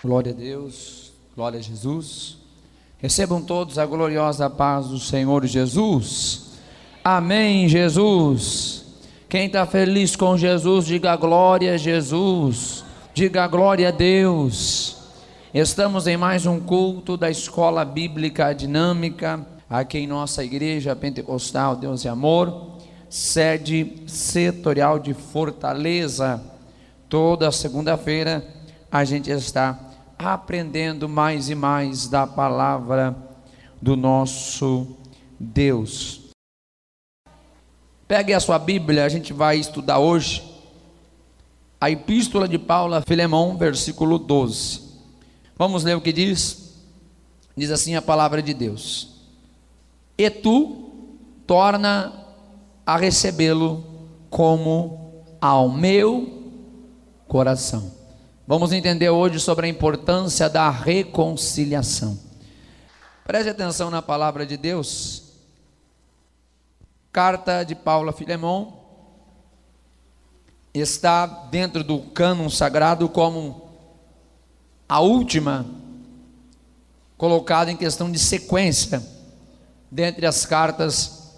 Glória a Deus, glória a Jesus. Recebam todos a gloriosa paz do Senhor Jesus. Amém, Jesus. Quem está feliz com Jesus, diga glória a Jesus, diga glória a Deus. Estamos em mais um culto da Escola Bíblica Dinâmica, aqui em nossa igreja pentecostal Deus e Amor, sede setorial de Fortaleza. Toda segunda-feira a gente está aprendendo mais e mais da palavra do nosso Deus. Pegue a sua Bíblia, a gente vai estudar hoje a Epístola de Paulo a Filemão, versículo 12. Vamos ler o que diz? Diz assim a palavra de Deus: E tu torna a recebê-lo como ao meu coração. Vamos entender hoje sobre a importância da reconciliação. Preste atenção na palavra de Deus. Carta de Paulo a Filemão está dentro do cânon sagrado como a última colocada em questão de sequência dentre as cartas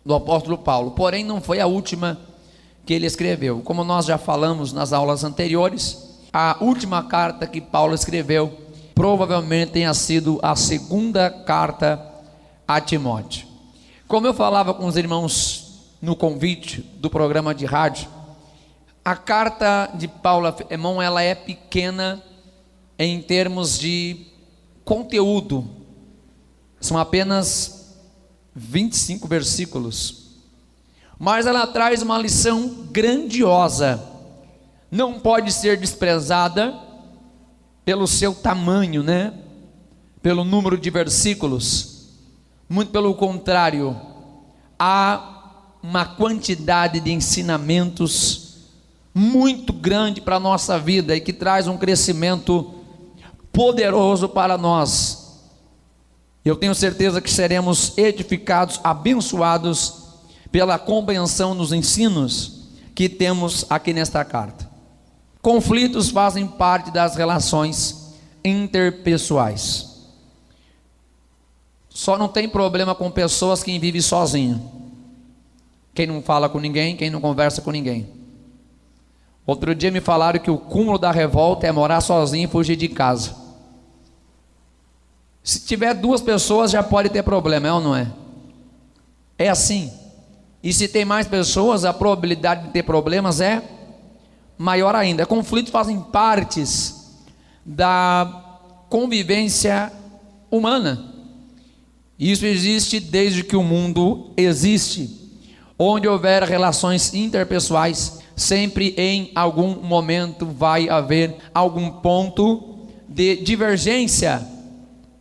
do apóstolo Paulo. Porém, não foi a última que ele escreveu. Como nós já falamos nas aulas anteriores, a última carta que Paulo escreveu provavelmente tenha sido a segunda carta a Timóteo. Como eu falava com os irmãos no convite do programa de rádio, a carta de Paulo a Filemão, ela é pequena em termos de conteúdo. São apenas 25 versículos, mas ela traz uma lição grandiosa. Não pode ser desprezada pelo seu tamanho, pelo número de versículos. Muito pelo contrário, há uma quantidade de ensinamentos muito grande para a nossa vida e que traz um crescimento poderoso para nós. Eu tenho certeza que seremos edificados, abençoados pela compreensão dos ensinos que temos aqui nesta carta. Conflitos fazem parte das relações interpessoais. Só não tem problema com pessoas que vivem sozinho. Quem não fala com ninguém, quem não conversa com ninguém. Outro dia me falaram que o cúmulo da revolta é morar sozinho e fugir de casa. Se tiver duas pessoas já pode ter problema, é ou não é? É assim. E se tem mais pessoas, a probabilidade de ter problemas é maior ainda. Conflitos fazem partes da convivência humana. Isso existe desde que o mundo existe. Onde houver relações interpessoais, sempre em algum momento vai haver algum ponto de divergência,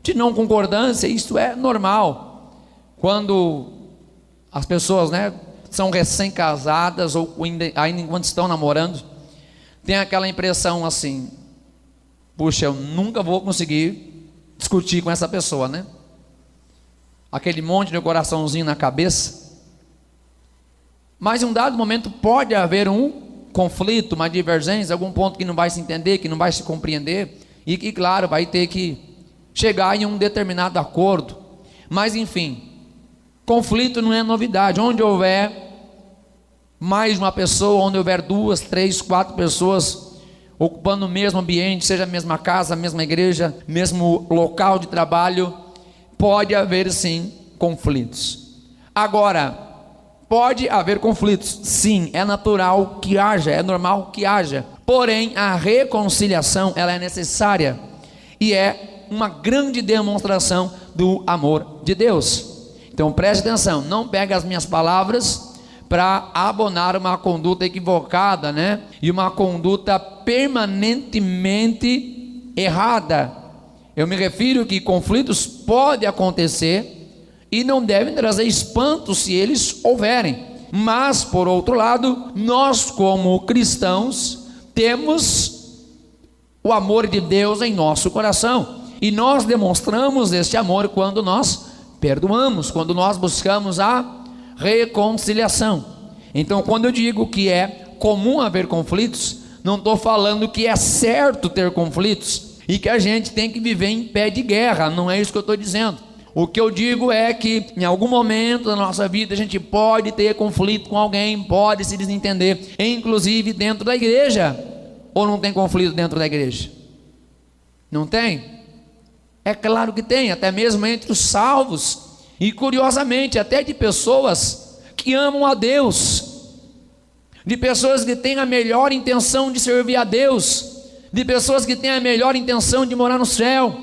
de não concordância. Isso é normal. Quando as pessoas são recém-casadas ou ainda enquanto estão namorando, tem aquela impressão assim: puxa, eu nunca vou conseguir discutir com essa pessoa, aquele monte de coraçãozinho na cabeça. Mas em um dado momento pode haver um conflito, uma divergência, algum ponto que não vai se entender, que não vai se compreender, e que claro, vai ter que chegar em um determinado acordo. Mas enfim, conflito não é novidade. Onde houver mais de uma pessoa, onde houver 2, 3, 4 pessoas ocupando o mesmo ambiente, seja a mesma casa, a mesma igreja, mesmo local de trabalho, pode haver sim conflitos. Agora, pode haver conflitos, sim, é natural que haja, é normal que haja. Porém, a reconciliação, ela é necessária e é uma grande demonstração do amor de Deus. Então preste atenção, não pegue as minhas palavras para abonar uma conduta equivocada, e uma conduta permanentemente errada. Eu me refiro que conflitos podem acontecer e não devem trazer espanto se eles houverem. Mas, por outro lado, nós como cristãos temos o amor de Deus em nosso coração. E nós demonstramos este amor quando nós perdoamos, quando nós buscamos a reconciliação. Então, quando eu digo que é comum haver conflitos, não estou falando que é certo ter conflitos. e que a gente tem que viver em pé de guerra. Não é isso que eu estou dizendo. O que eu digo é que em algum momento da nossa vida a gente pode ter conflito com alguém, pode se desentender, inclusive dentro da igreja. Ou não tem conflito dentro da igreja? Não tem? É claro que tem, até mesmo entre os salvos, e curiosamente até de pessoas que amam a Deus, de pessoas que têm a melhor intenção de servir a Deus, de pessoas que têm a melhor intenção de morar no céu,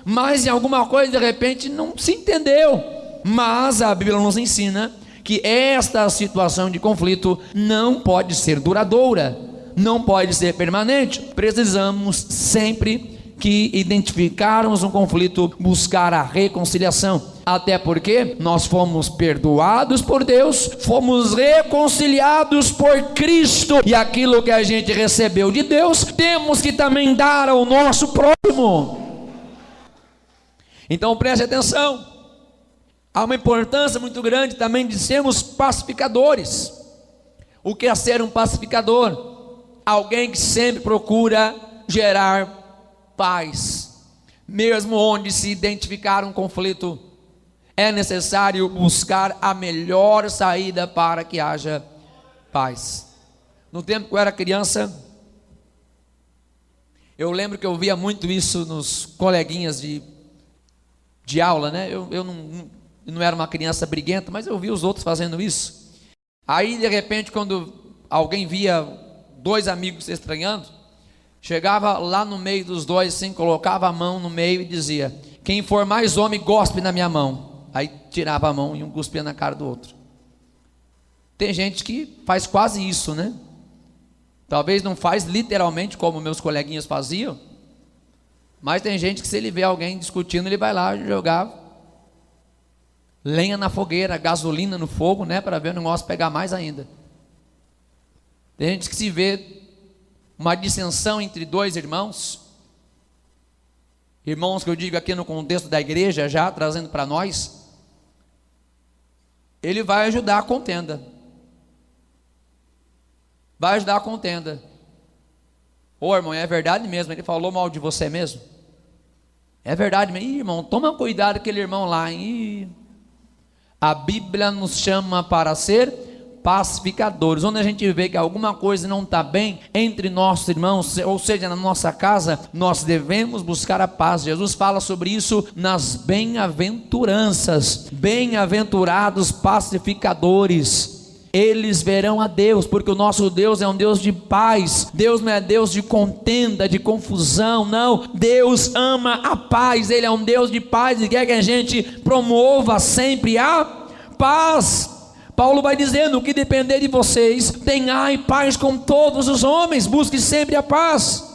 mas em alguma coisa de repente não se entendeu. Mas a Bíblia nos ensina que esta situação de conflito não pode ser duradoura, não pode ser permanente. Precisamos sempre que identificarmos um conflito, buscar a reconciliação, até porque nós fomos perdoados por Deus, fomos reconciliados por Cristo, e aquilo que a gente recebeu de Deus, temos que também dar ao nosso próximo. Então preste atenção, há uma importância muito grande também de sermos pacificadores. O que é ser um pacificador? Alguém que sempre procura gerar paz, mesmo onde se identificar um conflito, é necessário buscar a melhor saída para que haja paz. No tempo que eu era criança, eu lembro que eu via muito isso nos coleguinhas de aula, né? Eu não era uma criança briguenta, mas eu via os outros fazendo isso. Aí de repente, quando alguém via dois amigos se estranhando, chegava lá no meio dos dois, assim, colocava a mão no meio e dizia: quem for mais homem, gospe na minha mão. Aí tirava a mão e um cuspia na cara do outro. Tem gente que faz quase isso, né? Talvez não faz literalmente como meus coleguinhas faziam, mas tem gente que, se ele vê alguém discutindo, ele vai lá jogar lenha na fogueira, gasolina no fogo, né? Para ver o negócio pegar mais ainda. Tem gente que, se vê uma dissensão entre dois irmãos que eu digo aqui no contexto da igreja, já trazendo para nós, ele vai ajudar a contenda. Vai ajudar a contenda. Ô irmão, é verdade mesmo, ele falou mal de você mesmo? É verdade mesmo? Ih, irmão, toma cuidado com aquele irmão lá, hein? Ih. A Bíblia nos chama para ser pacificadores. Onde a gente vê que alguma coisa não está bem entre nossos irmãos, ou seja, na nossa casa, nós devemos buscar a paz. Jesus fala sobre isso nas bem-aventuranças. Bem-aventurados pacificadores, eles verão a Deus, porque o nosso Deus é um Deus de paz. Deus não é Deus de contenda, de confusão, não. Deus ama a paz, Ele é um Deus de paz e quer que a gente promova sempre a paz. Paulo vai dizendo: o que depender de vocês, tenhai paz com todos os homens, busque sempre a paz.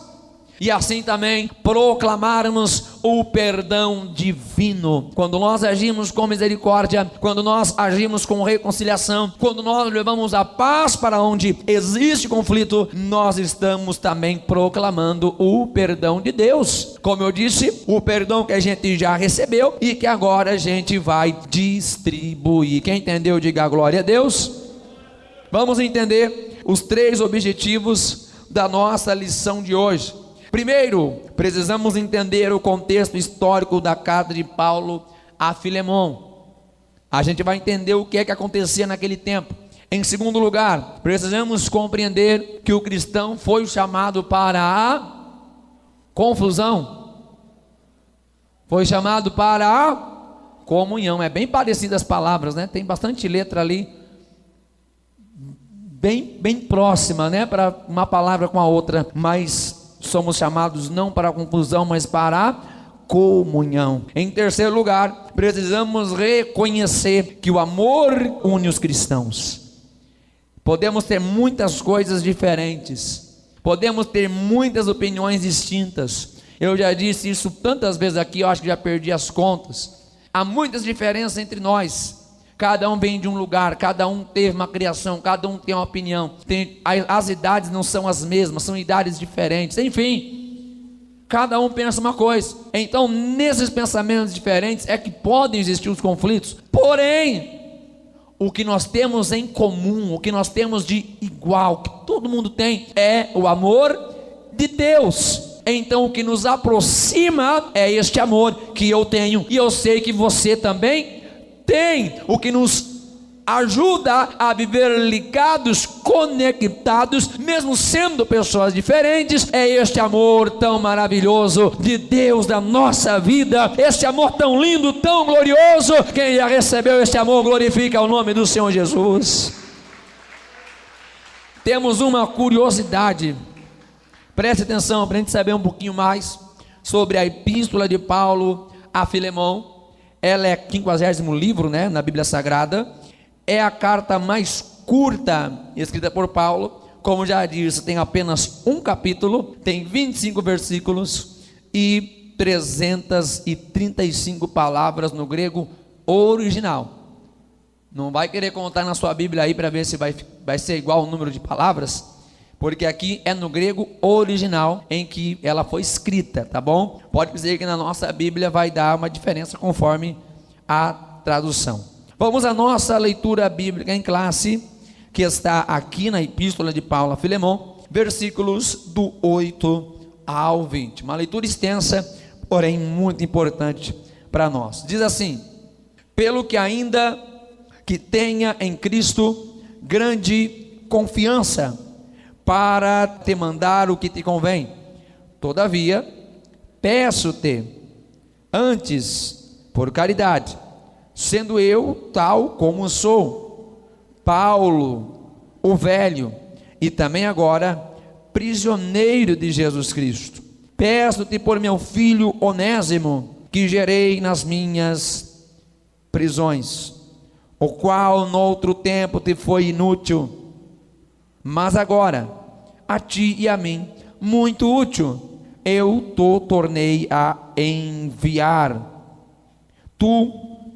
E assim também proclamarmos o perdão divino. Quando nós agimos com misericórdia, quando nós agimos com reconciliação, quando nós levamos a paz para onde existe conflito, nós estamos também proclamando o perdão de Deus. Como eu disse, o perdão que a gente já recebeu e que agora a gente vai distribuir. Quem entendeu, diga glória a Deus. Vamos entender os 3 objetivos da nossa lição de hoje. Primeiro, precisamos entender o contexto histórico da carta de Paulo a Filemon. A gente vai entender o que é que acontecia naquele tempo. Em segundo lugar, precisamos compreender que o cristão foi chamado para a confusão. Foi chamado para a comunhão. É bem parecido as palavras, né? Tem bastante letra ali, bem próxima, né? Para uma palavra com a outra, mas somos chamados não para a confusão, mas para a comunhão. Em terceiro lugar, precisamos reconhecer que o amor une os cristãos. Podemos ter muitas coisas diferentes, podemos ter muitas opiniões distintas. Eu já disse isso tantas vezes aqui, eu acho que já perdi as contas. Há muitas diferenças entre nós. Cada um vem de um lugar, cada um teve uma criação, cada um tem uma opinião. As idades não são as mesmas, são idades diferentes. Enfim, cada um pensa uma coisa. Então, nesses pensamentos diferentes é que podem existir os conflitos. Porém, o que nós temos em comum, o que nós temos de igual, que todo mundo tem, é o amor de Deus. Então o que nos aproxima é este amor que eu tenho, e eu sei que você também tem. O que nos ajuda a viver ligados, conectados, mesmo sendo pessoas diferentes, é este amor tão maravilhoso de Deus da nossa vida, este amor tão lindo, tão glorioso. Quem já recebeu este amor, glorifica o nome do Senhor Jesus. Temos uma curiosidade, preste atenção para a gente saber um pouquinho mais sobre a epístola de Paulo a Filemão. Ela é 50º livro, na Bíblia Sagrada. É a carta mais curta escrita por Paulo. Como já disse, tem apenas um capítulo, tem 25 versículos e 335 palavras no grego original. Não vai querer contar na sua Bíblia aí para ver se vai ser igual o número de palavras, porque aqui é no grego original em que ela foi escrita, tá bom? Pode dizer que na nossa Bíblia vai dar uma diferença conforme a tradução. Vamos à nossa leitura bíblica em classe, que está aqui na epístola de Paulo a Filemão, versículos do 8 ao 20. Uma leitura extensa, porém muito importante para nós. Diz assim: pelo que ainda que tenha em Cristo grande confiança para te mandar o que te convém, todavia peço-te antes por caridade, sendo eu tal como sou, Paulo, o velho, e também agora prisioneiro de Jesus Cristo. Peço-te por meu filho Onésimo, que gerei nas minhas prisões, o qual noutro tempo te foi inútil, mas agora a ti e a mim muito útil. Eu te tornei a enviar. Tu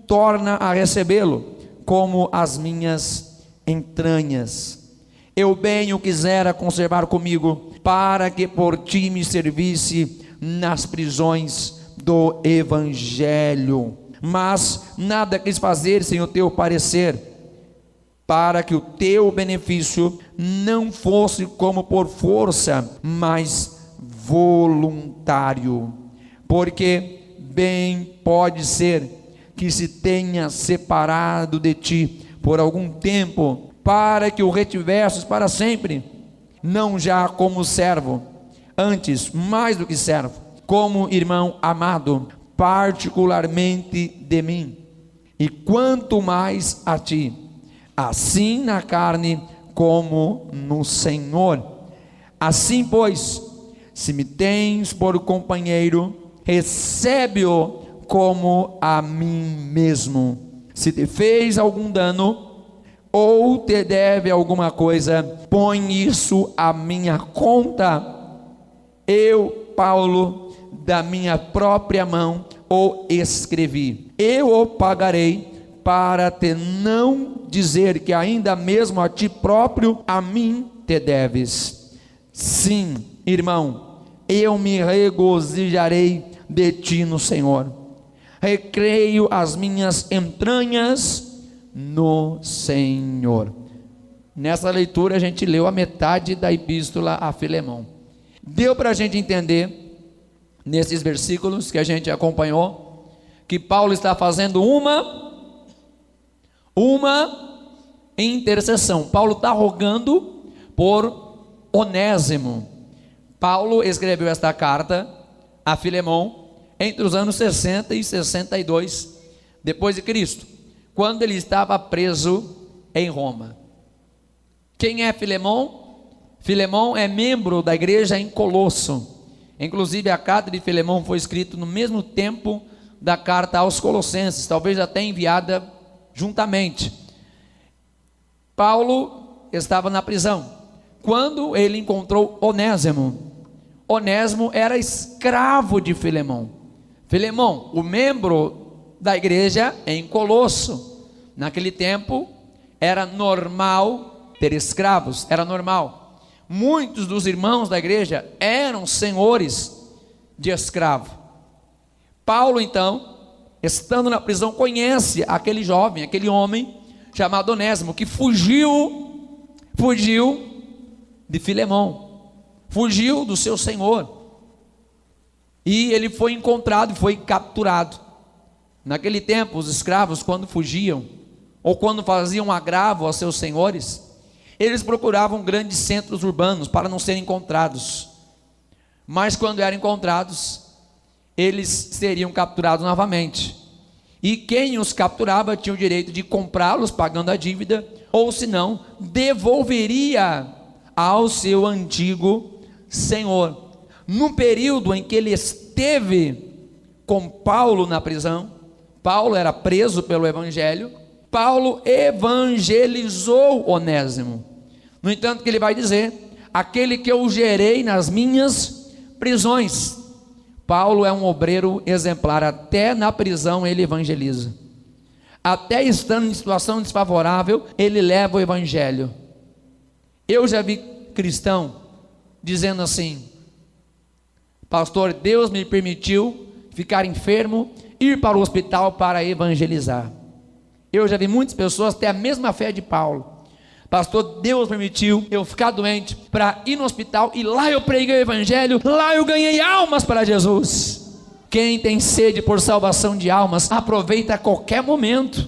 torna a recebê-lo como as minhas entranhas. Eu bem o quisera conservar comigo, para que por ti me servisse nas prisões do Evangelho. Mas nada quis fazer sem o teu parecer, para que o teu benefício não fosse como por força, mas voluntário. Porque bem pode ser que se tenha separado de ti por algum tempo, para que o retivesses para sempre, não já como servo, antes mais do que servo, como irmão amado, particularmente de mim, e quanto mais a ti, assim na carne como no Senhor. Assim pois, se me tens por companheiro, recebe-o como a mim mesmo. Se te fez algum dano, ou te deve alguma coisa, põe isso à minha conta. Eu, Paulo, da minha própria mão o escrevi. Eu o pagarei, para te não dizer que ainda mesmo a ti próprio, a mim te deves. Sim, irmão, eu me regozijarei de ti no Senhor. Recreio as minhas entranhas no Senhor. Nessa leitura a gente leu a metade da epístola a Filemão. Deu para a gente entender, nesses versículos que a gente acompanhou, que Paulo está fazendo uma intercessão. Paulo está rogando por Onésimo. Paulo escreveu esta carta a Filemão entre os anos 60 e 62 depois de Cristo, quando ele estava preso em Roma. Quem é Filemão? Filemão é membro da igreja em Colosso. Inclusive a carta de Filemão foi escrita no mesmo tempo da carta aos Colossenses, talvez até enviada juntamente. Paulo estava na prisão quando ele encontrou Onésimo. Onésimo era escravo de Filemão. Filemão, o membro da igreja em Colosso. Naquele tempo era normal ter escravos, era normal. Muitos dos irmãos da igreja eram senhores de escravo. Paulo, então, estando na prisão, conhece aquele jovem, aquele homem chamado Onésimo, que fugiu de Filemão, fugiu do seu senhor. e ele foi encontrado, foi capturado. Naquele tempo, os escravos, quando fugiam, ou quando faziam agravo aos seus senhores, eles procuravam grandes centros urbanos para não serem encontrados. Mas quando eram encontrados, eles seriam capturados novamente. E quem os capturava tinha o direito de comprá-los pagando a dívida, ou se não, devolveria ao seu antigo senhor. No período em que ele esteve com Paulo na prisão, Paulo era preso pelo evangelho, Paulo evangelizou Onésimo. No entanto, que ele vai dizer: aquele que eu gerei nas minhas prisões. Paulo é um obreiro exemplar, até na prisão ele evangeliza. Até estando em situação desfavorável, ele leva o evangelho. Eu já vi cristão dizendo assim: pastor, Deus me permitiu ficar enfermo, ir para o hospital para evangelizar. Eu já vi muitas pessoas ter a mesma fé de Paulo: pastor, Deus permitiu eu ficar doente para ir no hospital, e lá eu preguei o evangelho, lá eu ganhei almas para Jesus. Quem tem sede por salvação de almas, aproveita a qualquer momento,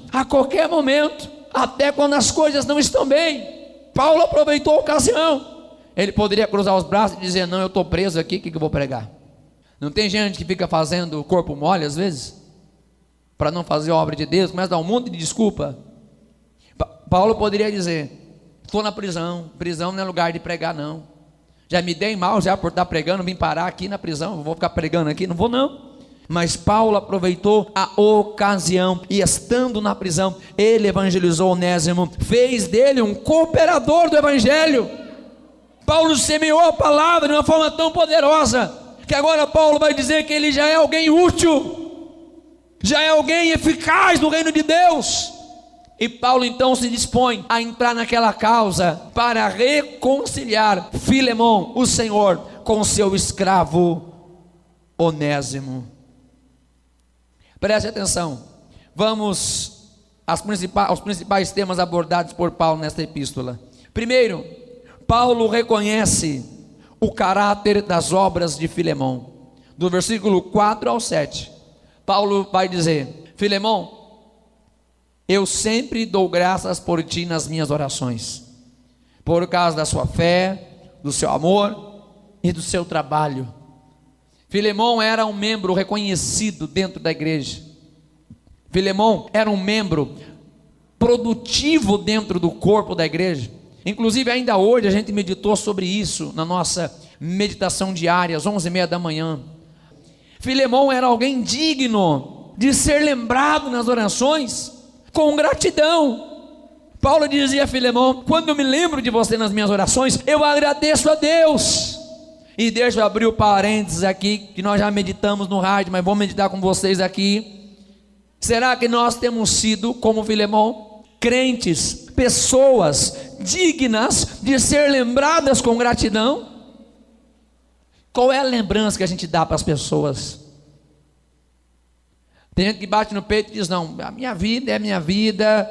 até quando as coisas não estão bem. Paulo aproveitou a ocasião. Ele poderia cruzar os braços e dizer: não, eu estou preso aqui, o que eu vou pregar? Não tem gente que fica fazendo corpo mole às vezes, para não fazer a obra de Deus, começa a dar um monte de desculpa. Paulo poderia dizer: estou na prisão, prisão não é lugar de pregar não, já me dei mal já por estar pregando, vim parar aqui na prisão, vou ficar pregando aqui, não vou não. Mas Paulo aproveitou a ocasião, e estando na prisão, ele evangelizou Onésimo, fez dele um cooperador do evangelho. Paulo semeou a palavra de uma forma tão poderosa, que agora Paulo vai dizer que ele já é alguém útil, já é alguém eficaz no reino de Deus. E Paulo então se dispõe a entrar naquela causa para reconciliar Filemão, o Senhor, com seu escravo Onésimo. Preste atenção, vamos aos principais temas abordados por Paulo nesta epístola. Primeiro, Paulo reconhece o caráter das obras de Filemão. Do versículo 4 ao 7, Paulo vai dizer: Filemão, eu sempre dou graças por ti nas minhas orações, por causa da sua fé, do seu amor e do seu trabalho. Filemão era um membro reconhecido dentro da igreja. Filemão era um membro produtivo dentro do corpo da igreja. Inclusive ainda hoje a gente meditou sobre isso na nossa meditação diária, às 11h30 da manhã. Filemão era alguém digno de ser lembrado nas orações com gratidão. Paulo dizia a Filemão: quando eu me lembro de você nas minhas orações, eu agradeço a Deus. E deixa eu abrir o parênteses aqui, que nós já meditamos no rádio, mas vou meditar com vocês aqui. Será que nós temos sido, como Filemão, crentes, pessoas dignas de ser lembradas com gratidão? Qual é a lembrança que a gente dá para as pessoas? Tem gente que bate no peito e diz: não, a minha vida é a minha vida.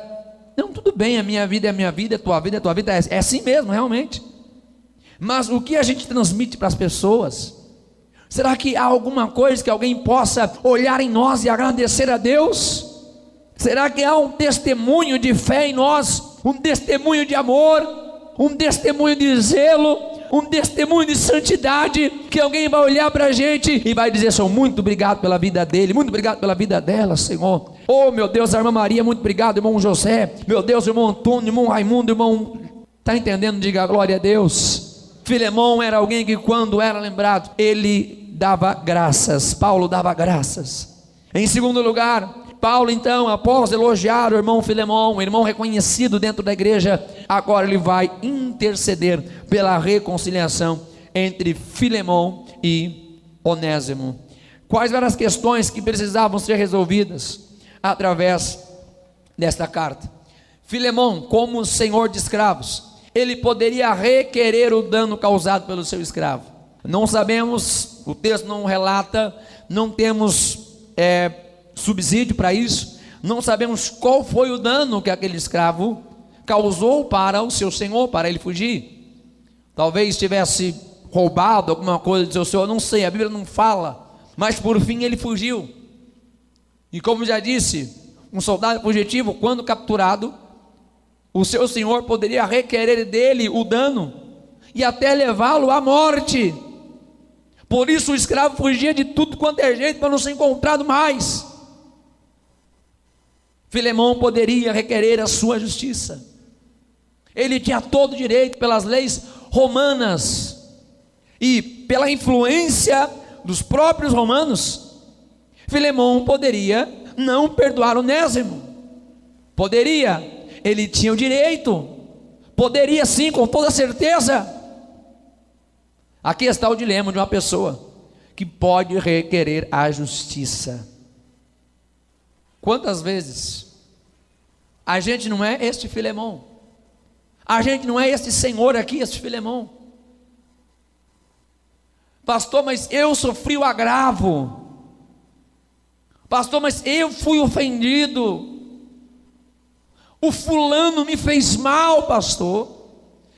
Não, tudo bem, a minha vida é a minha vida, a tua vida é a tua vida, é assim mesmo, realmente. Mas o que a gente transmite para as pessoas? Será que há alguma coisa que alguém possa olhar em nós e agradecer a Deus? Será que há um testemunho de fé em nós, um testemunho de amor, um testemunho de zelo, um testemunho de santidade, que alguém vai olhar para a gente e vai dizer: Senhor, muito obrigado pela vida dele, muito obrigado pela vida dela, Senhor. Oh meu Deus, a irmã Maria, muito obrigado, irmão José, meu Deus, irmão Antônio, irmão Raimundo, irmão... Está entendendo? Diga glória a Deus. Filemão era alguém que, quando era lembrado, ele dava graças. Paulo dava graças. Em segundo lugar, Paulo então, após elogiar o irmão Filemão, um irmão reconhecido dentro da igreja, agora ele vai interceder pela reconciliação entre Filemão e Onésimo. Quais eram as questões que precisavam ser resolvidas através desta carta? Filemão, como senhor de escravos, ele poderia requerer o dano causado pelo seu escravo. Não sabemos, o texto não relata, não temos subsídio para isso, não sabemos qual foi o dano que aquele escravo causou para o seu senhor, para ele fugir. Talvez tivesse roubado alguma coisa do seu senhor, não sei, a Bíblia não fala, mas por fim ele fugiu. E como já disse, um soldado fugitivo, quando capturado, o seu senhor poderia requerer dele o dano e até levá-lo à morte. Por isso o escravo fugia de tudo quanto é jeito para não ser encontrado mais. Filemão poderia requerer a sua justiça. Ele tinha todo o direito pelas leis romanas e pela influência dos próprios romanos. Filemão poderia não perdoar Onésimo. Poderia, ele tinha o direito. Poderia sim, com toda certeza. Aqui está o dilema de uma pessoa que pode requerer a justiça. Quantas vezes a gente não é este Filemão? A gente não é este senhor aqui, este Filemão. Pastor, mas eu sofri o agravo. Pastor, mas eu fui ofendido. O fulano me fez mal, pastor.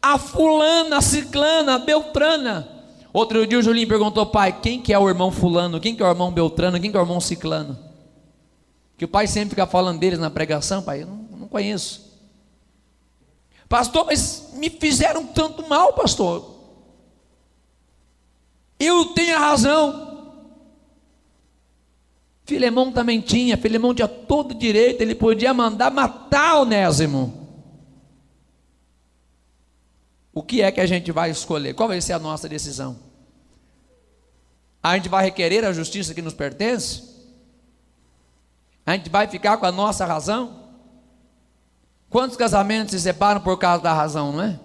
A fulana, a ciclana, a beltrana. Outro dia o Julinho perguntou: pai, quem que é o irmão fulano? Quem que é o irmão beltrano? Quem que é o irmão ciclano? Que o pai sempre fica falando deles na pregação. Pai, eu não conheço. Pastor, mas me fizeram tanto mal, pastor. Eu tenho a razão. Filemão também tinha. Filemão tinha todo o direito. Ele podia mandar matar Onésimo. O que é que a gente vai escolher? Qual vai ser a nossa decisão? A gente vai requerer a justiça que nos pertence? A gente vai ficar com a nossa razão? Quantos casamentos se separam por causa da razão, não é?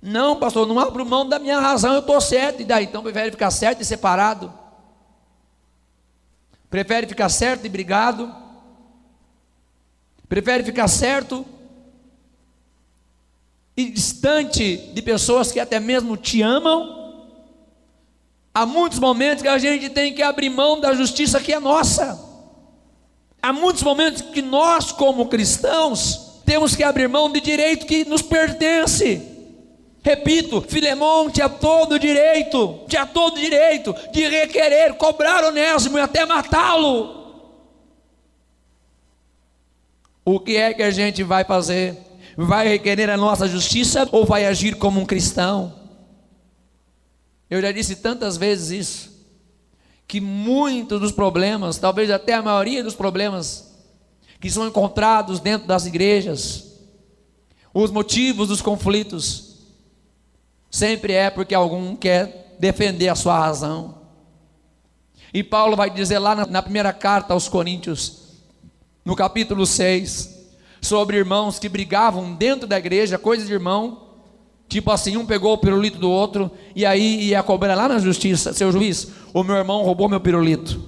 Não, pastor, não abro mão da minha razão, eu estou certo. E daí? Então prefere ficar certo e separado? Prefere ficar certo e brigado? Prefere ficar certo e distante de pessoas que até mesmo te amam? Há muitos momentos que a gente tem que abrir mão da justiça que é nossa. Há muitos momentos que nós, como cristãos, temos que abrir mão de direito que nos pertence. Repito, Filemão tinha todo o direito de requerer, cobrar Onésimo e até matá-lo. O que é que a gente vai fazer? Vai requerer a nossa justiça ou vai agir como um cristão? Eu já disse tantas vezes isso, que muitos dos problemas, talvez até a maioria dos problemas que são encontrados dentro das igrejas, os motivos dos conflitos, sempre é porque algum quer defender a sua razão. E Paulo vai dizer lá na primeira carta aos Coríntios, no capítulo 6, sobre irmãos que brigavam dentro da igreja, coisa de irmão, tipo assim, um pegou o pirulito do outro, e aí ia cobrar lá na justiça: seu juiz, o meu irmão roubou meu pirulito.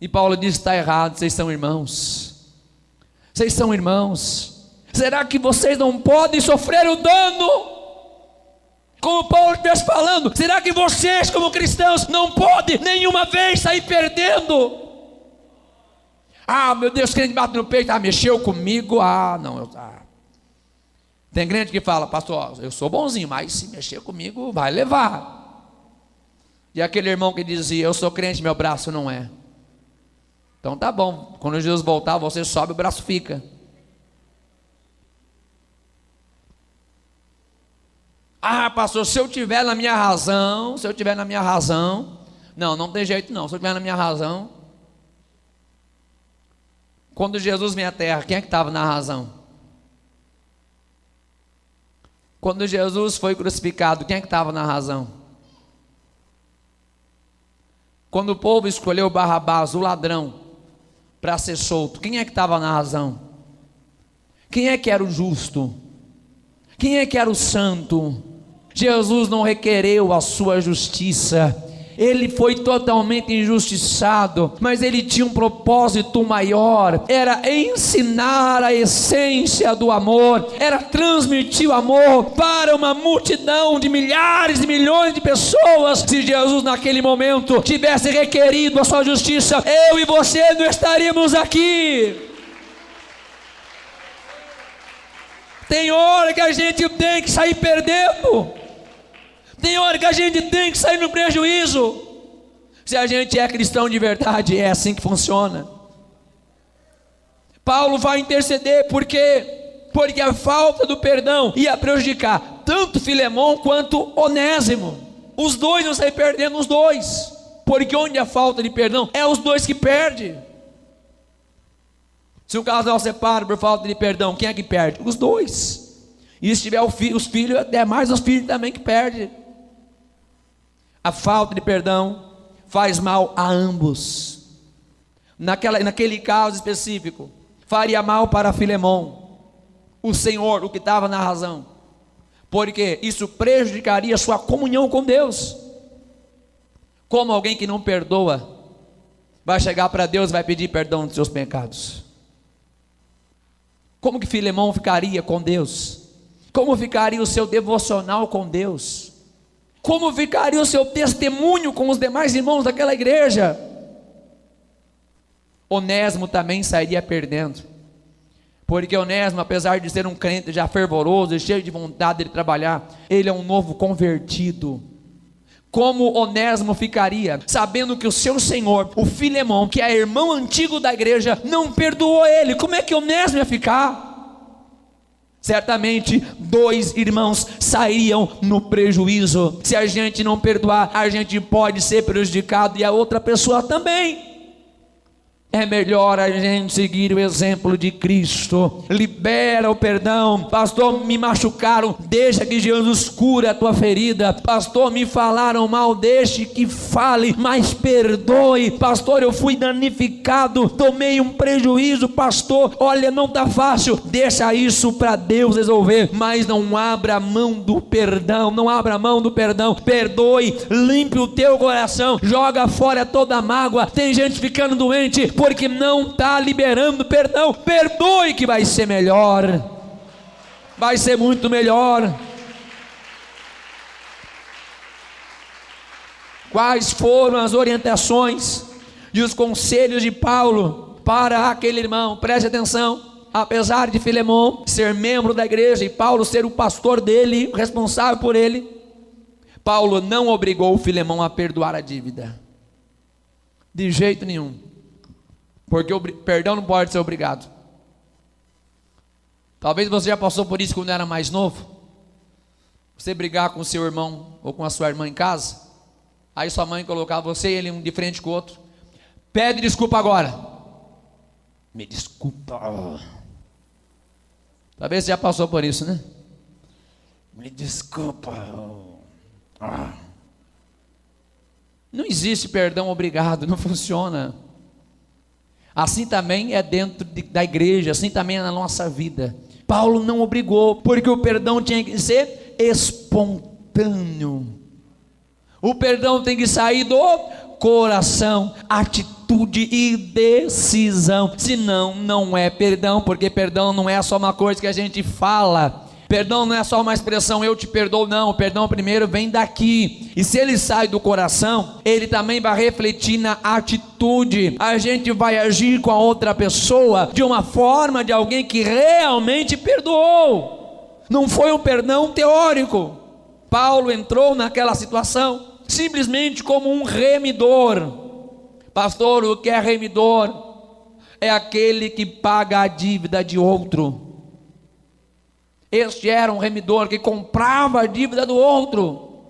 E Paulo diz: está errado, vocês são irmãos. Vocês são irmãos. Será que vocês não podem sofrer o dano? Como Paulo estivesse falando, será que vocês como cristãos não podem nenhuma vez sair perdendo? Ah, meu Deus, crente bate no peito, mexeu comigo, não, Tem crente que fala: pastor, eu sou bonzinho, mas se mexer comigo, vai levar. E aquele irmão que dizia: eu sou crente, meu braço não é. Então tá bom, quando Jesus voltar, você sobe, o braço fica. Pastor, se eu tiver na minha razão, não tem jeito não, se eu tiver na minha razão. Quando Jesus vem à terra, quem é que estava na razão? Quando Jesus foi crucificado, quem é que estava na razão? Quando o povo escolheu Barrabás, o ladrão, para ser solto, quem é que estava na razão? Quem é que era o justo? Quem é que era o santo? Jesus não requereu a sua justiça. Ele foi totalmente injustiçado, mas ele tinha um propósito maior, era ensinar a essência do amor, era transmitir o amor para uma multidão de milhares e milhões de pessoas. Se Jesus naquele momento tivesse requerido a sua justiça, eu e você não estaríamos aqui. Tem hora que a gente tem que sair perdendo, tem hora que a gente tem que sair no prejuízo. Se a gente é cristão de verdade, é assim que funciona. Paulo vai interceder porque a falta do perdão ia prejudicar tanto Filemão quanto Onésimo. Os dois vão sair perdendo, os dois, porque onde há falta de perdão, é os dois que perdem. Se um casal separa por falta de perdão, quem é que perde? Os dois. E se tiver os filhos, é mais os filhos também que perdem. A falta de perdão faz mal a ambos. Naquele caso específico, faria mal para Filemão, o Senhor, o que estava na razão, porque isso prejudicaria sua comunhão com Deus. Como alguém que não perdoa vai chegar para Deus e vai pedir perdão dos seus pecados? Como que Filemão ficaria com Deus? Como ficaria o seu devocional com Deus? Como ficaria o seu testemunho com os demais irmãos daquela igreja? Onésimo também sairia perdendo, porque Onésimo, apesar de ser um crente já fervoroso e cheio de vontade de trabalhar, ele é um novo convertido. Como Onésimo ficaria sabendo que o seu senhor, o Filemão, que é irmão antigo da igreja, não perdoou ele? Como é que Onésimo ia ficar? Certamente dois irmãos sairiam no prejuízo. Se a gente não perdoar, a gente pode ser prejudicado e a outra pessoa também. É melhor a gente seguir o exemplo de Cristo. Libera o perdão. Pastor, me machucaram, deixa que Jesus cure a tua ferida. Pastor, me falaram mal, deixe que fale, mas perdoe. Pastor, eu fui danificado, tomei um prejuízo. Pastor, olha, não está fácil. Deixa isso para Deus resolver, mas não abra mão do perdão. Não abra mão do perdão. Perdoe, limpe o teu coração, joga fora toda a mágoa. Tem gente ficando doente porque não está liberando perdão. Perdoe, que vai ser melhor, vai ser muito melhor. Quais foram as orientações e os conselhos de Paulo para aquele irmão? Preste atenção. Apesar de Filemão ser membro da igreja e Paulo ser o pastor dele, responsável por ele, Paulo não obrigou Filemão a perdoar a dívida, de jeito nenhum, porque o perdão não pode ser obrigado. Talvez você já passou por isso quando era mais novo. Você brigar com o seu irmão ou com a sua irmã em casa, aí sua mãe colocava você e ele um de frente com o outro. Pede desculpa agora. Me desculpa. Talvez você já passou por isso, né? Me desculpa. Não existe perdão obrigado, não funciona. Assim também é dentro da igreja, assim também é na nossa vida. Paulo não obrigou, porque o perdão tinha que ser espontâneo. O perdão tem que sair do coração, atitude e decisão. Senão não é perdão, porque perdão não é só uma coisa que a gente fala. Perdão não é só uma expressão, eu te perdoo, não. O perdão primeiro vem daqui, e se ele sai do coração, ele também vai refletir na atitude. A gente vai agir com a outra pessoa de uma forma de alguém que realmente perdoou. Não foi um perdão teórico. Paulo entrou naquela situação simplesmente como um remidor. Pastor, o que é remidor? É aquele que paga a dívida de outro. Este era um remidor que comprava a dívida do outro,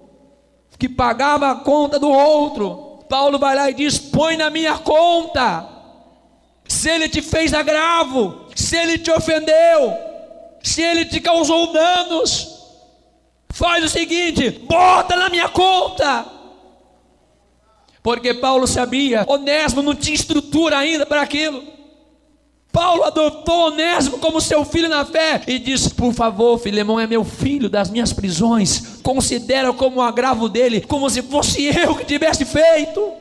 que pagava a conta do outro. Paulo vai lá e diz: põe na minha conta. Se ele te fez agravo, se ele te ofendeu, se ele te causou danos, faz o seguinte: bota na minha conta. Porque Paulo sabia, Onésimo não tinha estrutura ainda para aquilo. Paulo adotou Onésimo como seu filho na fé e disse: por favor, Filemão é meu filho das minhas prisões, considera como um agravo dele, como se fosse eu que tivesse feito.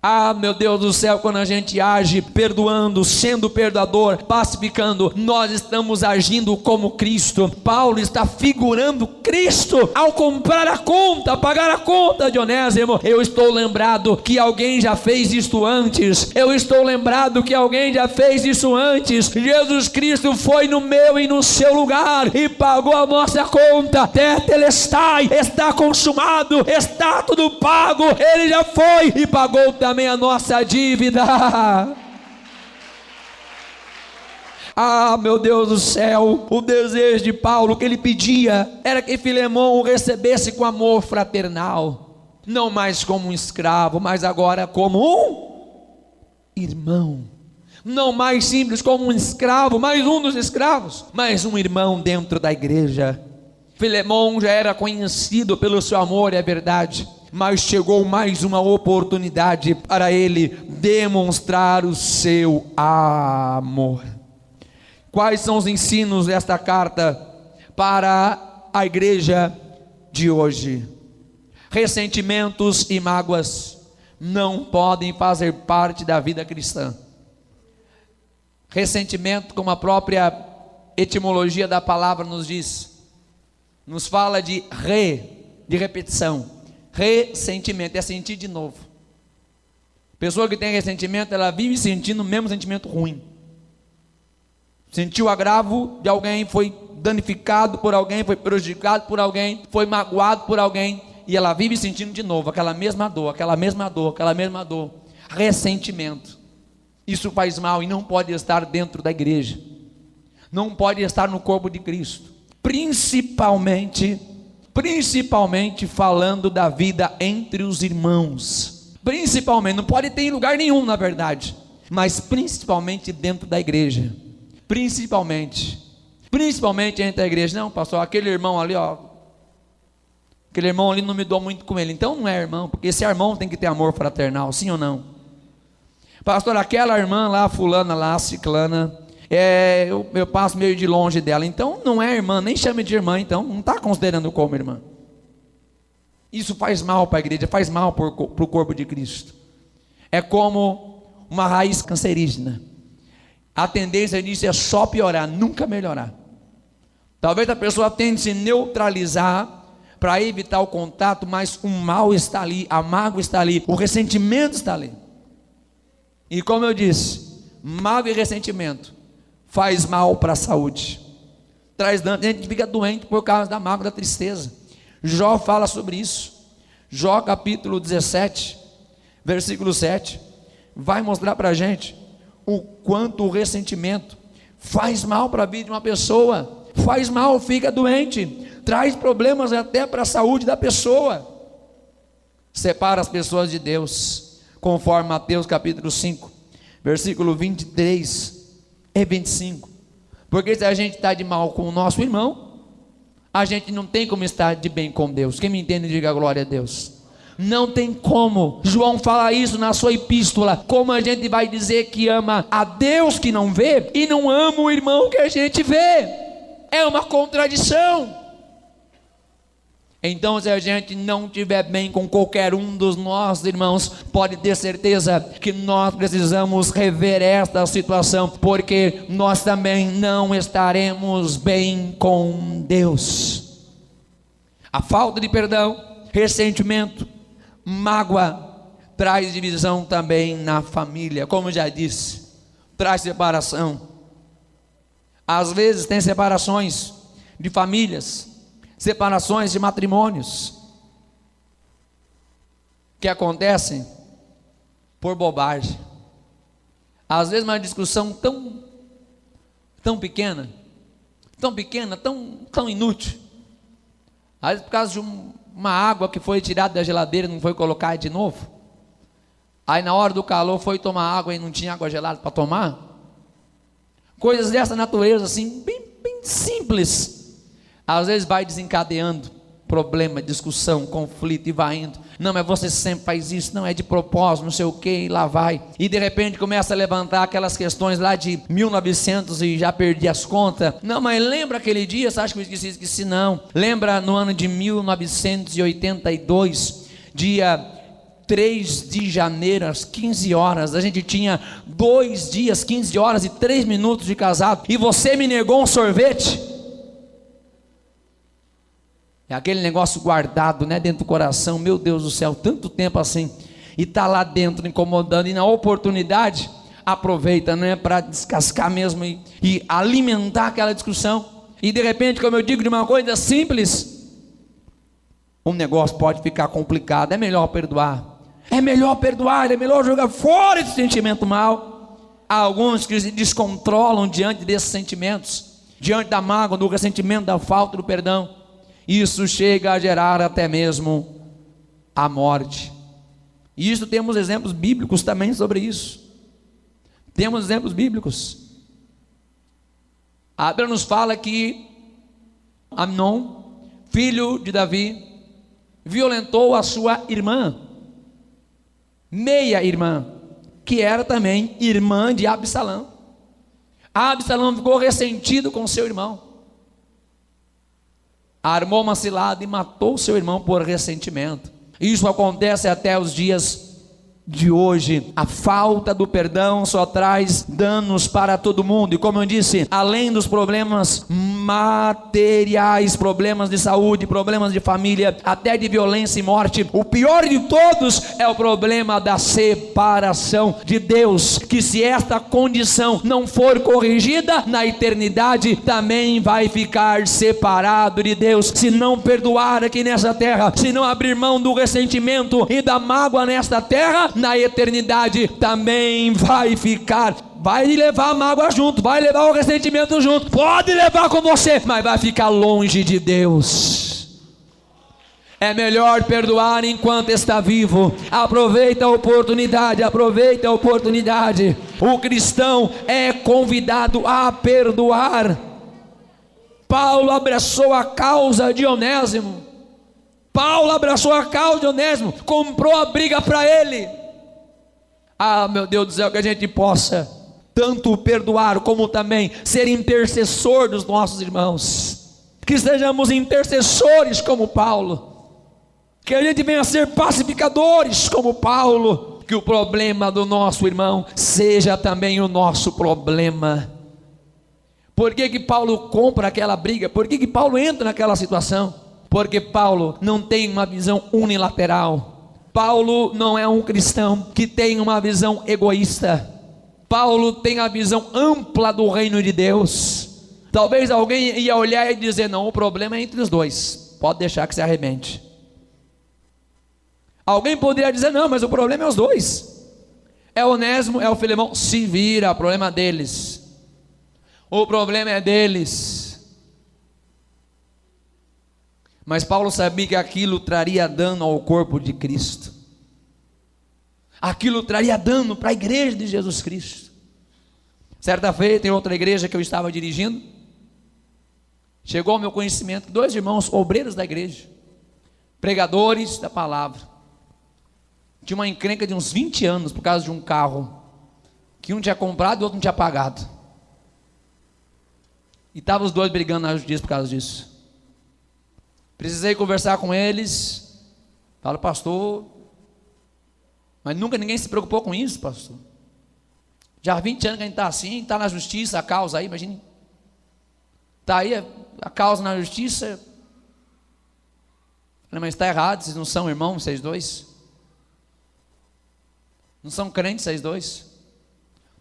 Ah, meu Deus do céu, quando a gente age perdoando, sendo perdoador, pacificando, nós estamos agindo como Cristo. Paulo está figurando Cristo ao comprar a conta, pagar a conta de Onésimo. Eu estou lembrado que alguém já fez isto antes. Eu estou lembrado que alguém já fez isso antes. Jesus Cristo foi no meu e no seu lugar e pagou a nossa conta. Tetelestai, está consumado, está tudo pago. Ele já foi e pagou também a nossa dívida. Ah, meu Deus do céu, o desejo de Paulo, que ele pedia, era que Filemão o recebesse com amor fraternal, não mais como um escravo, mas agora como um irmão. Não mais simples como um escravo, mais um dos escravos, mas um irmão dentro da igreja. Filemão já era conhecido pelo seu amor, é verdade, mas chegou mais uma oportunidade para ele demonstrar o seu amor. Quais são os ensinos desta carta para a igreja de hoje? Ressentimentos e mágoas não podem fazer parte da vida cristã. Ressentimento, como a própria etimologia da palavra nos diz, nos fala de repetição. Ressentimento é sentir de novo. Pessoa que tem ressentimento, ela vive sentindo o mesmo sentimento ruim. Sentiu o agravo de alguém, foi danificado por alguém, foi prejudicado por alguém, foi magoado por alguém, e ela vive sentindo de novo aquela mesma dor, aquela mesma dor, aquela mesma dor. Ressentimento. Isso faz mal e não pode estar dentro da igreja. Não pode estar no corpo de Cristo. Principalmente falando da vida entre os irmãos. Principalmente, não pode ter em lugar nenhum, na verdade, mas principalmente dentro da igreja. Principalmente entre a igreja. Não, pastor, aquele irmão ali, aquele irmão ali não me dou muito com ele. Então não é irmão, porque esse irmão tem que ter amor fraternal, sim ou não? Pastor, aquela irmã lá, fulana lá, ciclana, eu passo meio de longe dela. Então não é irmã, nem chame de irmã, então não está considerando como irmã. Isso faz mal para a igreja, faz mal para o corpo de Cristo. É como uma raiz cancerígena. A tendência disso é só piorar, nunca melhorar. Talvez a pessoa tente se neutralizar para evitar o contato, mas o mal está ali, a mágoa está ali, o ressentimento está ali. E como eu disse, mágoa e ressentimento faz mal para a saúde, traz dano, a gente fica doente por causa da mágoa, da tristeza. Jó fala sobre isso. Jó capítulo 17, versículo 7, vai mostrar para a gente o quanto o ressentimento faz mal para a vida de uma pessoa, faz mal, fica doente, traz problemas até para a saúde da pessoa, separa as pessoas de Deus, conforme Mateus capítulo 5, versículo 23 e 25, porque se a gente está de mal com o nosso irmão, a gente não tem como estar de bem com Deus. Quem me entende, diga glória a Deus. Não tem como. João fala isso na sua epístola. Como a gente vai dizer que ama a Deus que não vê e não ama o irmão que a gente vê? É uma contradição. Então, se a gente não estiver bem com qualquer um dos nossos irmãos, pode ter certeza que nós precisamos rever esta situação, porque nós também não estaremos bem com Deus. A falta de perdão, ressentimento, mágoa, traz divisão também na família, como já disse, traz separação. Às vezes tem separações de famílias, separações de matrimônios, que acontecem por bobagem. Às vezes uma discussão tão pequena, tão inútil. Às vezes por causa de uma água que foi tirada da geladeira e não foi colocada de novo. Aí na hora do calor foi tomar água e não tinha água gelada para tomar. Coisas dessa natureza assim, bem simples. Às vezes vai desencadeando problema, discussão, conflito e vai indo. Não, mas você sempre faz isso, não é de propósito, não sei o que, e lá vai. E de repente começa a levantar aquelas questões lá de 1900 e já perdi as contas. Não, mas lembra aquele dia? Você acha que eu esqueci? Não. Lembra no ano de 1982, dia 3 de janeiro, às 15 horas, a gente tinha 2 dias, 15 horas e 3 minutos de casado, e você me negou um sorvete? É aquele negócio guardado, né, dentro do coração, meu Deus do céu, tanto tempo assim, e está lá dentro incomodando, e na oportunidade, aproveita, né, para descascar mesmo, e alimentar aquela discussão, e de repente, como eu digo, de uma coisa simples, um negócio pode ficar complicado, é melhor perdoar, é melhor jogar fora esse sentimento mal. Há alguns que se descontrolam diante desses sentimentos, diante da mágoa, do ressentimento, da falta do perdão. Isso chega a gerar até mesmo a morte. E isso temos exemplos bíblicos também sobre isso. Temos exemplos bíblicos. A Bíblia nos fala que Amnon, filho de Davi, violentou a sua irmã, meia-irmã, que era também irmã de Absalão. Absalão ficou ressentido com seu irmão, armou uma cilada e matou seu irmão por ressentimento. Isso acontece até os dias de hoje. A falta do perdão só traz danos para todo mundo, e como eu disse, além dos problemas materiais, problemas de saúde, problemas de família, até de violência e morte, o pior de todos é o problema da separação de Deus, que se esta condição não for corrigida, na eternidade também vai ficar separado de Deus. Se não perdoar aqui nessa terra, se não abrir mão do ressentimento e da mágoa nesta terra, na eternidade também vai ficar, vai levar a mágoa junto, vai levar o ressentimento junto, pode levar com você, mas vai ficar longe de Deus. É melhor perdoar enquanto está vivo. Aproveita a oportunidade, aproveita a oportunidade. O cristão é convidado a perdoar. Paulo abraçou a causa de Onésimo. Paulo abraçou a causa de Onésimo, comprou a briga para ele. Ah, meu Deus do céu, que a gente possa tanto perdoar, como também ser intercessor dos nossos irmãos, que sejamos intercessores como Paulo, que a gente venha a ser pacificadores como Paulo, que o problema do nosso irmão seja também o nosso problema. Por que Paulo compra aquela briga? Por que Paulo entra naquela situação? Porque Paulo não tem uma visão unilateral. Paulo não é um cristão que tem uma visão egoísta. Paulo tem a visão ampla do reino de Deus. Talvez alguém ia olhar e dizer: não, o problema é entre os dois, pode deixar que se arrebente. Alguém poderia dizer: não, mas o problema é os dois, é o Onésimo, é o Filemão, se vira, o problema é deles, o problema é deles. Mas Paulo sabia que aquilo traria dano ao corpo de Cristo, aquilo traria dano para a igreja de Jesus Cristo. Certa feita, em outra igreja que eu estava dirigindo, chegou ao meu conhecimento 2 irmãos obreiros da igreja, pregadores da palavra, tinha uma encrenca de uns 20 anos por causa de um carro que um tinha comprado e o outro não tinha pagado, e estavam os dois brigando na justiça por causa disso. Precisei conversar com eles. Falo: pastor, mas nunca ninguém se preocupou com isso, pastor. Já há 20 anos que a gente está assim, está na justiça, a causa aí, imagine. Está aí a causa na justiça. Falei: mas está errado, vocês não são irmãos, vocês dois? Não são crentes, vocês dois?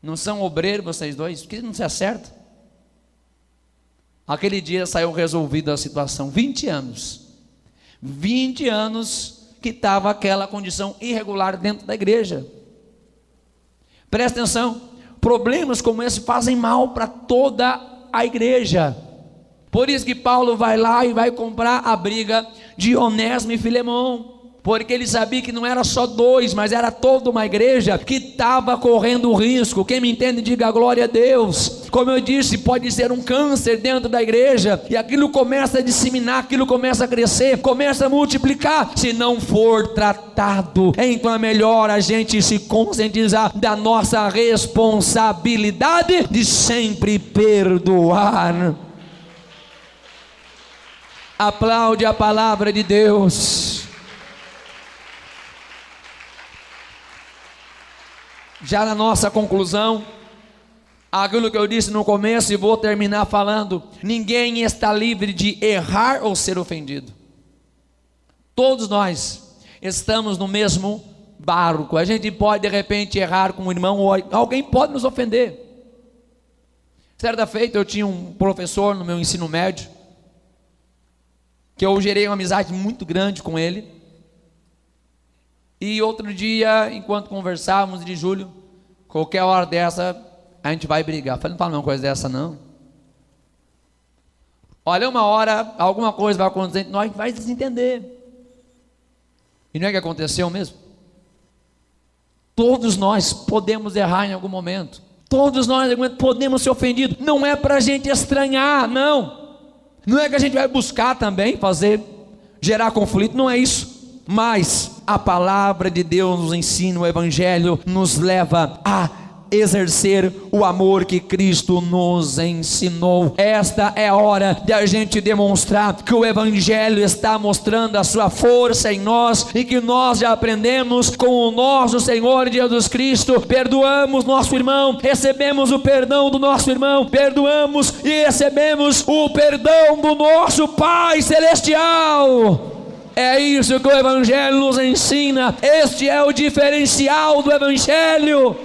Não são obreiros, vocês dois? Por que não se acerta? Aquele dia saiu resolvida a situação. 20 anos que estava aquela condição irregular dentro da igreja. Presta atenção, problemas como esse fazem mal para toda a igreja. Por isso que Paulo vai lá e vai comprar a briga de Onésimo e Filemão, porque ele sabia que não era só 2, mas era toda uma igreja que estava correndo risco. Quem me entende, diga glória a Deus. Como eu disse, pode ser um câncer dentro da igreja, e aquilo começa a disseminar, aquilo começa a crescer, começa a multiplicar, se não for tratado. Então é melhor a gente se conscientizar da nossa responsabilidade de sempre perdoar. Aplaude a palavra de Deus. Já na nossa conclusão, aquilo que eu disse no começo e vou terminar falando: ninguém está livre de errar ou ser ofendido. Todos nós estamos no mesmo barco. A gente pode de repente errar com um irmão, ou alguém pode nos ofender. Certa feita eu tinha um professor no meu ensino médio, que eu gerei uma amizade muito grande com ele. E outro dia, enquanto conversávamos, de Júlio, qualquer hora dessa a gente vai brigar. Eu falei: não fala uma coisa dessa não. Olha, uma hora alguma coisa vai acontecer entre nós, vai desentender. E não é que aconteceu mesmo? Todos nós podemos errar em algum momento. Todos nós podemos ser ofendidos. Não é para a gente estranhar, não. Não é que a gente vai buscar também gerar conflito, não é isso. Mas a palavra de Deus nos ensina, o Evangelho nos leva a exercer o amor que Cristo nos ensinou. Esta é a hora de a gente demonstrar que o Evangelho está mostrando a sua força em nós, e que nós já aprendemos com o nosso Senhor Jesus Cristo. Perdoamos nosso irmão, recebemos o perdão do nosso irmão, perdoamos e recebemos o perdão do nosso Pai Celestial. É isso que o Evangelho nos ensina. Este é o diferencial do Evangelho.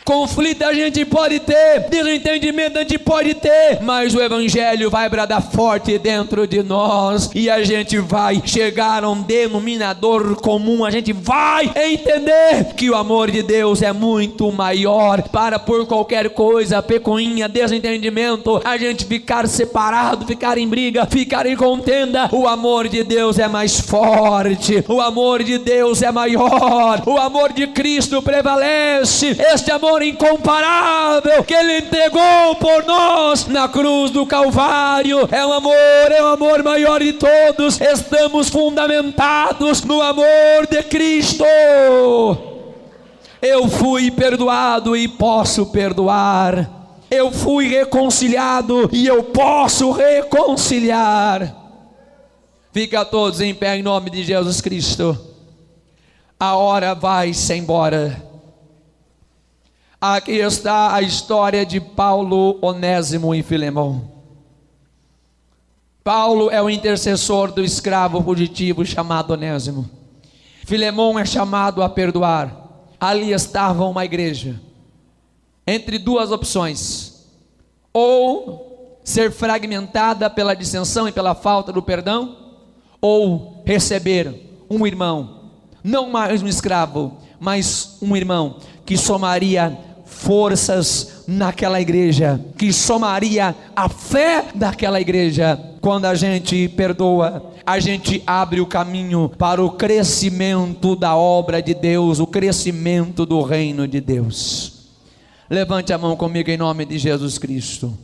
Conflito a gente pode ter, desentendimento a gente pode ter, mas o Evangelho vai bradar forte dentro de nós, e a gente vai chegar a um denominador comum. A gente vai entender que o amor de Deus é muito maior para, por qualquer coisa, pecuinha, desentendimento, a gente ficar separado, ficar em briga, ficar em contenda. O amor de Deus é mais forte, o amor de Deus é maior, o amor de Cristo prevalece. Este amor incomparável que Ele entregou por nós na cruz do Calvário é o amor maior de todos. Estamos fundamentados no amor de Cristo. Eu fui perdoado e posso perdoar. Eu fui reconciliado e eu posso reconciliar. Fica todos em pé em nome de Jesus Cristo. A hora vai-se embora. Aqui está a história de Paulo, Onésimo e Filemão. Paulo é o intercessor do escravo fugitivo chamado Onésimo. Filemão é chamado a perdoar. Ali estava uma igreja entre duas opções: ou ser fragmentada pela dissensão e pela falta do perdão, ou receber um irmão, não mais um escravo, mas um irmão que somaria forças naquela igreja, que somaria a fé daquela igreja. Quando a gente perdoa, a gente abre o caminho para o crescimento da obra de Deus, o crescimento do reino de Deus. Levante a mão comigo em nome de Jesus Cristo.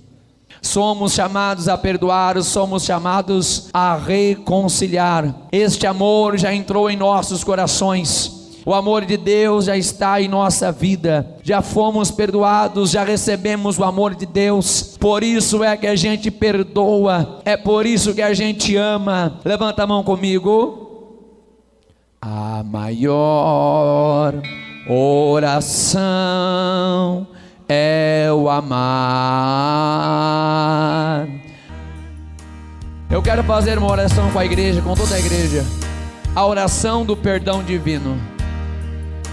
Somos chamados a perdoar, somos chamados a reconciliar. Este amor já entrou em nossos corações. O amor de Deus já está em nossa vida, já fomos perdoados, já recebemos o amor de Deus. Por isso é que a gente perdoa, é por isso que a gente ama. Levanta a mão comigo. A maior oração é o amar. Eu quero fazer uma oração com a igreja, com toda a igreja, a oração do perdão divino.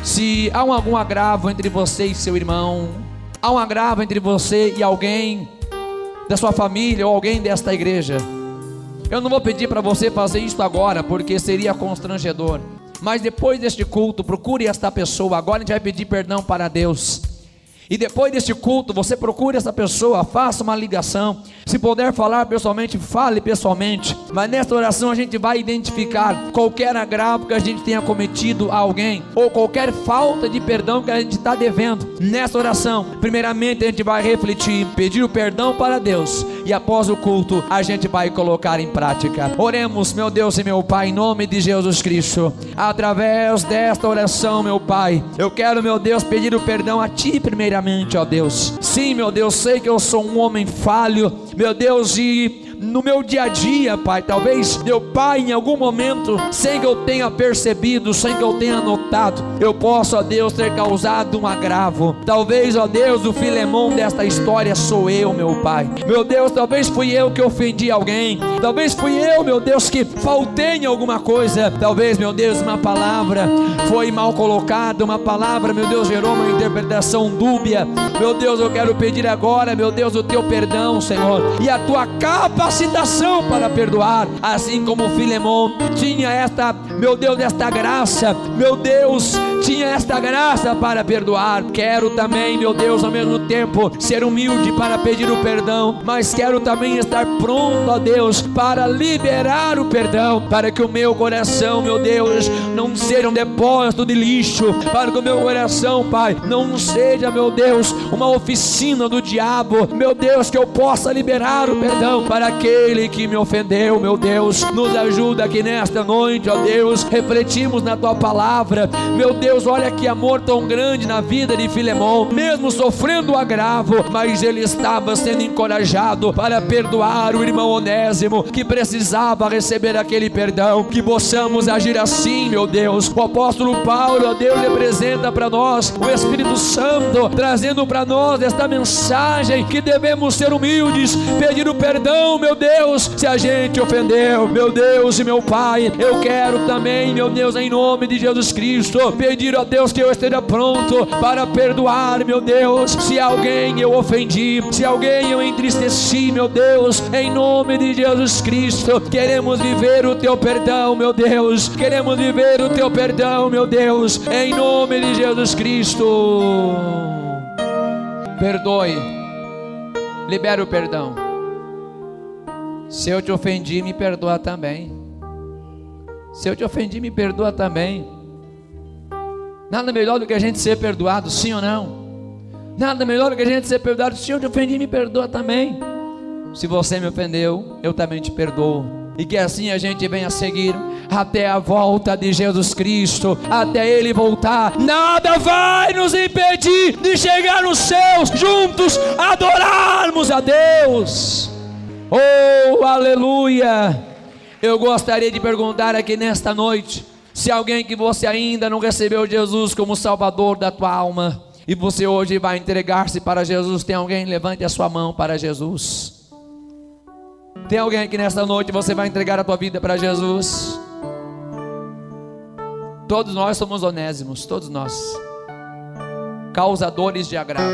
Se há algum agravo entre você e seu irmão, há um agravo entre você e alguém da sua família ou alguém desta igreja, eu não vou pedir para você fazer isso agora, porque seria constrangedor, mas depois deste culto, procure esta pessoa. Agora a gente vai pedir perdão para Deus, e depois deste culto, você procure essa pessoa, faça uma ligação. Se puder falar pessoalmente, fale pessoalmente. Mas nesta oração a gente vai identificar qualquer agravo que a gente tenha cometido a alguém, ou qualquer falta de perdão que a gente está devendo. Nesta oração, primeiramente a gente vai refletir, pedir o perdão para Deus, e após o culto a gente vai colocar em prática. Oremos. Meu Deus e meu Pai, em nome de Jesus Cristo, através desta oração, meu Pai, eu quero, meu Deus, pedir o perdão a Ti primeiramente, ó Deus. Sim, meu Deus, sei que eu sou um homem falho, meu Deus, e no meu dia a dia, Pai, talvez, meu Pai, em algum momento, sem que eu tenha percebido, sem que eu tenha notado, eu posso, ó Deus, ter causado um agravo. Talvez, ó Deus, o Filemão desta história sou eu, meu Pai. Meu Deus, talvez fui eu que ofendi alguém, talvez fui eu, meu Deus, que faltei em alguma coisa, talvez, meu Deus, uma palavra foi mal colocada, uma palavra, meu Deus, gerou uma interpretação dúbia. Meu Deus, eu quero pedir agora, meu Deus, o teu perdão, Senhor, e a tua capacitação para perdoar, assim como Filemão tinha esta, meu Deus, esta graça, meu Deus, tinha esta graça para perdoar. Quero também, meu Deus, ao mesmo tempo ser humilde para pedir o perdão, mas quero também estar pronto, ó Deus, para liberar o perdão, para que o meu coração, meu Deus, não seja um depósito de lixo, para que o meu coração, Pai, não seja, meu Deus, uma oficina do diabo. Meu Deus, que eu possa liberar o perdão para aquele que me ofendeu. Meu Deus, nos ajuda aqui nesta noite, ó Deus, refletimos na tua palavra. Meu Deus, olha que amor tão grande na vida de Filemão, mesmo sofrendo o agravo, mas ele estava sendo encorajado para perdoar o irmão Onésimo, que precisava receber aquele perdão. Que possamos agir assim, meu Deus. O apóstolo Paulo, ó Deus, representa para nós o Espírito Santo, trazendo para nós esta mensagem que devemos ser humildes, pedir o perdão, meu Deus, se a gente ofendeu. Meu Deus e meu Pai, eu quero também, meu Deus, em nome de Jesus Cristo, pedir a Deus que eu esteja pronto para perdoar, meu Deus, se alguém eu ofendi, se alguém eu entristeci, meu Deus, em nome de Jesus Cristo. Queremos viver o teu perdão, meu Deus, queremos viver o teu perdão, meu Deus, em nome de Jesus Cristo. Perdoe, libere o perdão. Se eu te ofendi, me perdoa também. Se eu te ofendi, me perdoa também. Nada melhor do que a gente ser perdoado, sim ou não? Nada melhor do que a gente ser perdoado. Se eu te ofendi, me perdoa também. Se você me ofendeu, eu também te perdoo. E que assim a gente venha seguir até a volta de Jesus Cristo, até Ele voltar. Nada vai nos impedir de chegar nos céus, juntos adorarmos a Deus. Oh, aleluia! Eu gostaria de perguntar aqui nesta noite, se alguém que você ainda não recebeu Jesus como Salvador da tua alma, e você hoje vai entregar-se para Jesus. Tem alguém? Levante a sua mão para Jesus. Tem alguém aqui nesta noite, você vai entregar a tua vida para Jesus? Todos nós somos onésimos, todos nós, causadores de agravo.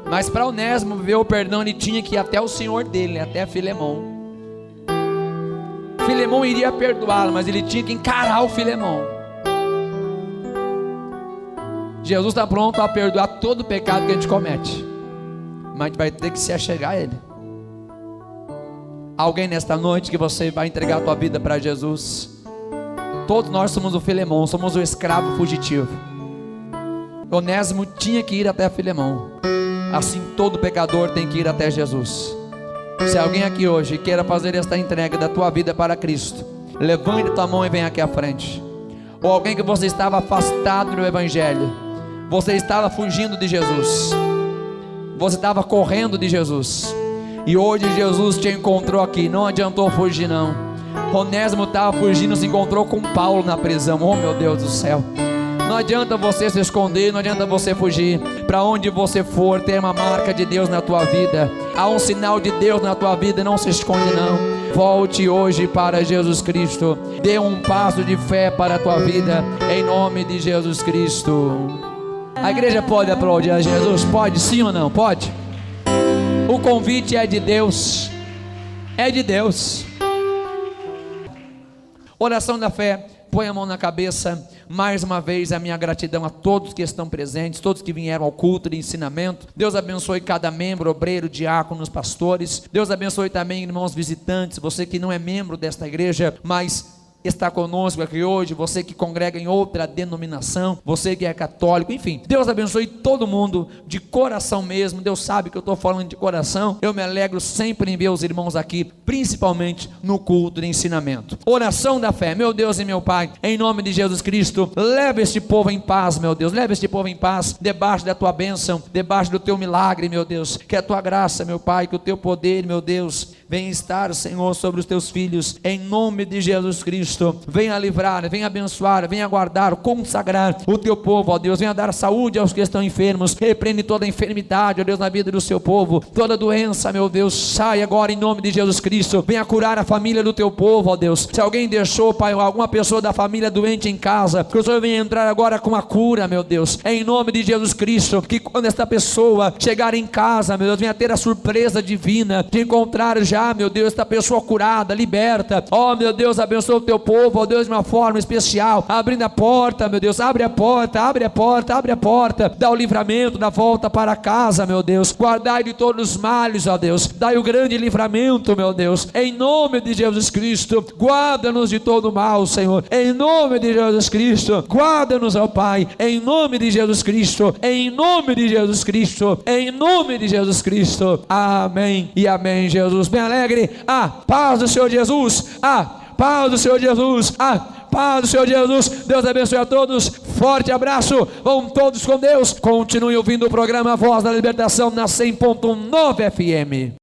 Mas para Onésimo viver o perdão, ele tinha que ir até o senhor dele, até Filemão. Filemão iria perdoá-lo, mas ele tinha que encarar o Filemão. Jesus está pronto a perdoar todo o pecado que a gente comete, mas a gente vai ter que se achegar a Ele. Alguém nesta noite que você vai entregar a tua vida para Jesus? Todos nós somos o Filemão, somos o escravo fugitivo. Onésimo tinha que ir até Filemão. Assim todo pecador tem que ir até Jesus. Se alguém aqui hoje queira fazer esta entrega da tua vida para Cristo, levante a tua mão e venha aqui à frente. Ou alguém que você estava afastado do Evangelho, você estava fugindo de Jesus, você estava correndo de Jesus, e hoje Jesus te encontrou aqui. Não adiantou fugir não. Onésimo estava fugindo, se encontrou com Paulo na prisão. Oh meu Deus do céu, não adianta você se esconder, não adianta você fugir. Para onde você for, tem uma marca de Deus na tua vida, há um sinal de Deus na tua vida. Não se esconde não. Volte hoje para Jesus Cristo, dê um passo de fé para a tua vida, em nome de Jesus Cristo. A igreja pode aplaudir a Jesus? Pode, sim ou não? Pode? O convite é de Deus, é de Deus. Oração da fé. Põe a mão na cabeça. Mais uma vez a minha gratidão a todos que estão presentes, todos que vieram ao culto de ensinamento. Deus abençoe cada membro, obreiro, diáconos, pastores. Deus abençoe também irmãos visitantes, você que não é membro desta igreja, mas está conosco aqui hoje, você que congrega em outra denominação, você que é católico, enfim, Deus abençoe todo mundo de coração mesmo. Deus sabe que eu estou falando de coração. Eu me alegro sempre em ver os irmãos aqui, principalmente no culto de ensinamento. Oração da fé. Meu Deus e meu Pai, em nome de Jesus Cristo, leva este povo em paz, meu Deus, leva este povo em paz, debaixo da tua bênção, debaixo do teu milagre, meu Deus, que a tua graça, meu Pai, que o teu poder, meu Deus, venha estar, Senhor, sobre os teus filhos, em nome de Jesus Cristo. Venha livrar, venha abençoar, venha guardar, consagrar o teu povo, ó Deus. Venha dar saúde aos que estão enfermos. Repreende toda enfermidade, ó Deus, na vida do seu povo. Toda doença, meu Deus, sai agora em nome de Jesus Cristo. Venha curar a família do teu povo, ó Deus. Se alguém deixou, Pai, alguma pessoa da família doente em casa, que o Senhor venha entrar agora com a cura, meu Deus, em nome de Jesus Cristo. Que quando esta pessoa chegar em casa, meu Deus, venha ter a surpresa divina de encontrar já, meu Deus, esta pessoa curada, liberta. Ó, meu Deus, abençoa o teu povo, ó Deus, de uma forma especial, abrindo a porta, meu Deus, abre a porta, abre a porta, abre a porta, dá o livramento da volta para casa, meu Deus. Guardai de todos os males, ó Deus, dai o grande livramento, meu Deus, em nome de Jesus Cristo. Guarda-nos de todo mal, Senhor, em nome de Jesus Cristo. Guarda-nos, ó Pai, em nome de Jesus Cristo, em nome de Jesus Cristo, em nome de Jesus Cristo. Amém e amém, Jesus. Bem alegre, a paz do Senhor Jesus, a paz do Senhor Jesus, a paz do Senhor Jesus. Deus abençoe a todos, forte abraço, vão todos com Deus. Continue ouvindo o programa Voz da Libertação na 100.9 FM.